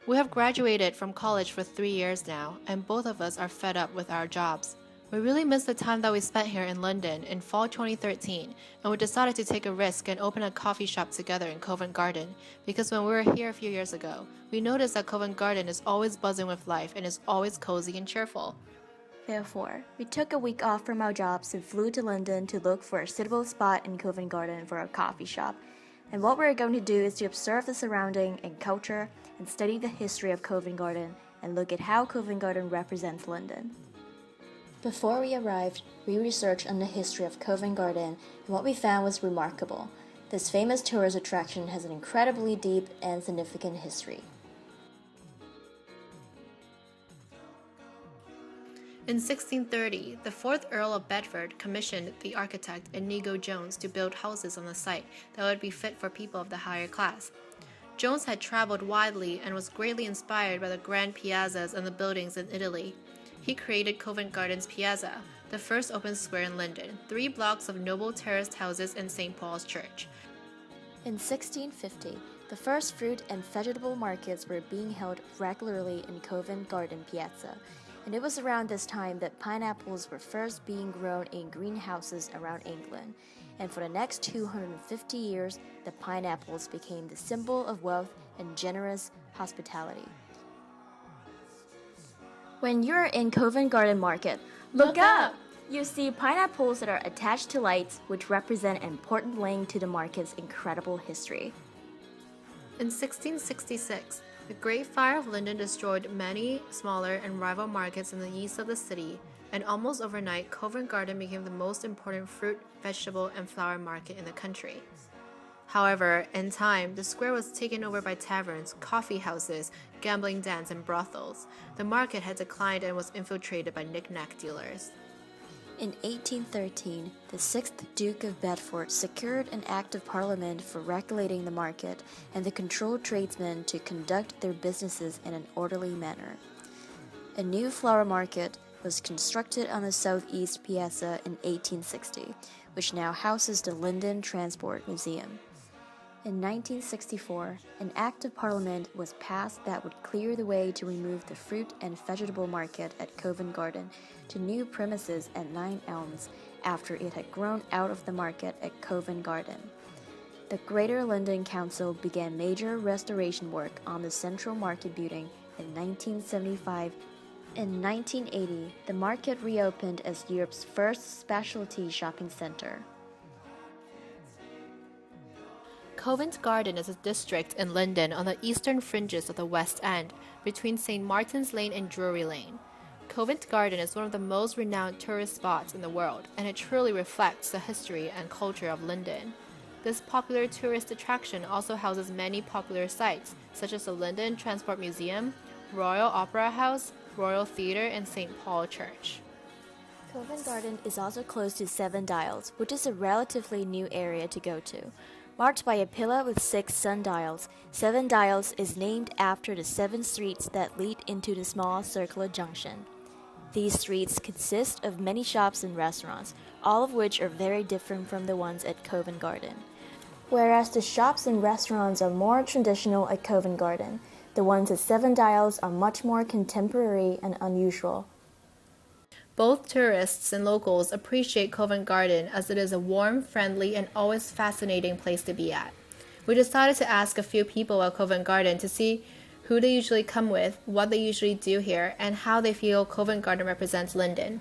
We have graduated from college for 3 years now, and both of us are fed up with our jobs. We really miss the time that we spent here in London in fall 2013, and we decided to take a risk and open a coffee shop together in Covent Garden, because when we were here a few years ago, we noticed that Covent Garden is always buzzing with life and is always cozy and cheerful. Therefore, we took a week off from our jobs and flew to London to look for a suitable spot in Covent Garden for a coffee shop. And what we're going to do is to observe the surrounding and culture and study the history of Covent Garden and look at how Covent Garden represents London. Before we arrived, we researched on the history of Covent Garden, and what we found was remarkable. This famous tourist attraction has an incredibly deep and significant history. In 1630, the 4th Earl of Bedford commissioned the architect Inigo Jones to build houses on the site that would be fit for people of the higher class. Jones had traveled widely and was greatly inspired by the grand piazzas and the buildings in Italy. He created Covent Garden's Piazza, the first open square in London, 3 blocks of noble terraced houses and St. Paul's Church. In 1650, the first fruit and vegetable markets were being held regularly in Covent Garden Piazza, and it was around this time that pineapples were first being grown in greenhouses around England, and for the next 250 years, the pineapples became the symbol of wealth and generous hospitality. When you're in Covent Garden Market, look up! You see pineapples that are attached to lights, which represent an important link to the market's incredible history. In 1666, the Great Fire of London destroyed many smaller and rival markets in the east of the city, and almost overnight, Covent Garden became the most important fruit, vegetable, and flower market in the country. However, in time, the square was taken over by taverns, coffee houses, gambling dens, and brothels. The market had declined and was infiltrated by knick-knack dealers. In 1813, the 6th Duke of Bedford secured an Act of Parliament for regulating the market and the controlled tradesmen to conduct their businesses in an orderly manner. A new flower market was constructed on the southeast piazza in 1860, which now houses the London Transport Museum. In 1964, an Act of Parliament was passed that would clear the way to remove the fruit and vegetable market at Covent Garden to new premises at 9 Elms after it had grown out of the market at Covent Garden. The Greater London Council began major restoration work on the Central Market building in 1975. In 1980, the market reopened as Europe's first specialty shopping center. Covent Garden is a district in London on the eastern fringes of the West End, between St. Martin's Lane and Drury Lane. Covent Garden is one of the most renowned tourist spots in the world, and it truly reflects the history and culture of London. This popular tourist attraction also houses many popular sites, such as the London Transport Museum, Royal Opera House, Royal Theatre, and St. Paul Church. Covent Garden is also close to Seven Dials, which is a relatively new area to go to. Marked by a pillar with 6 sundials, Seven Dials is named after the 7 streets that lead into the small circular junction. These streets consist of many shops and restaurants, all of which are very different from the ones at Covent Garden. Whereas the shops and restaurants are more traditional at Covent Garden, the ones at Seven Dials are much more contemporary and unusual. Both tourists and locals appreciate Covent Garden as it is a warm, friendly, and always fascinating place to be at. We decided to ask a few people at Covent Garden to see who they usually come with, what they usually do here, and how they feel Covent Garden represents London.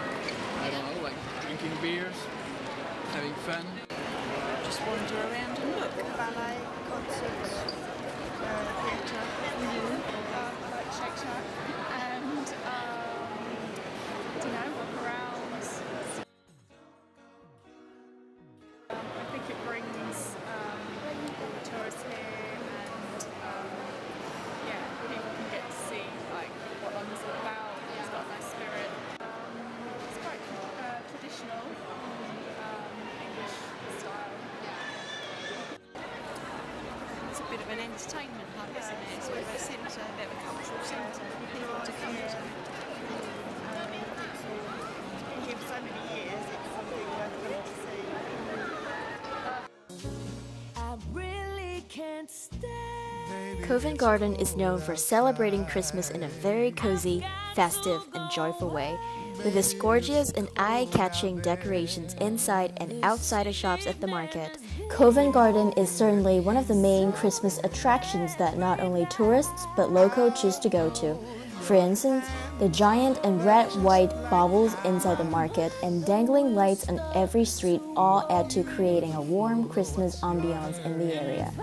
I don't know, like drinking beers, having fun. Just wander around and look. Ballet, concerts, theatre, like Shake Shack, and walk around. I think it brings all the tourists here, and people can get to see like what London's all about. It's got a nice spirit. It's quite traditional English of an entertainment hub, isn't it? It's sort of a centre, a bit of a cultural centre for people to come to. Been here for so many years, it's something worth coming to see. Covent Garden is known for celebrating Christmas in a very cozy, festive, and joyful way, with its gorgeous and eye-catching decorations inside and outside of shops at the market. Covent Garden is certainly one of the main Christmas attractions that not only tourists but locals choose to go to. For instance, the giant and red-white baubles inside the market and dangling lights on every street all add to creating a warm Christmas ambiance in the area.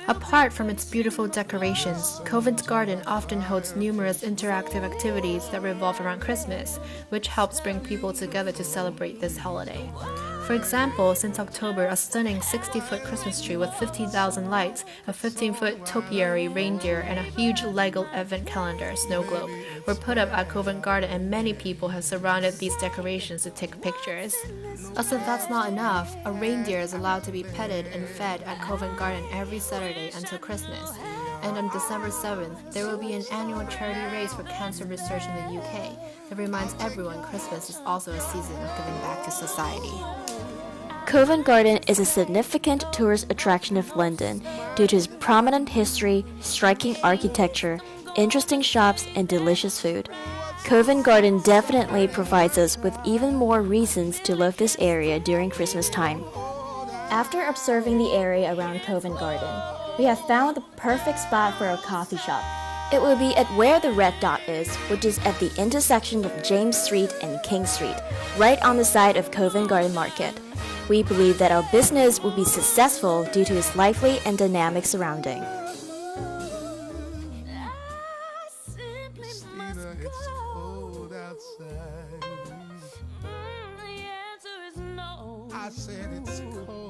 Apart from its beautiful decorations, Covent Garden often holds numerous interactive activities that revolve around Christmas, which helps bring people together to celebrate this holiday. For example, since October, a stunning 60-foot Christmas tree with 50,000 lights, a 15-foot topiary reindeer, and a huge Lego advent calendar snow globe were put up at Covent Garden, and many people have surrounded these decorations to take pictures. As if that's not enough, a reindeer is allowed to be petted and fed at Covent Garden every Saturday until Christmas. And on December 7th, there will be an annual charity race for cancer research in the UK that reminds everyone Christmas is also a season of giving back to society. Covent Garden is a significant tourist attraction of London due to its prominent history, striking architecture, interesting shops, and delicious food. Covent Garden definitely provides us with even more reasons to love this area during Christmas time. After observing the area around Covent Garden, we have found the perfect spot for a coffee shop. It will be at where the red dot is, which is at the intersection of James Street and King Street, right on the side of Covent Garden Market. We believe that our business will be successful due to its lively and dynamic surrounding. It's cold outside. I said it's cold.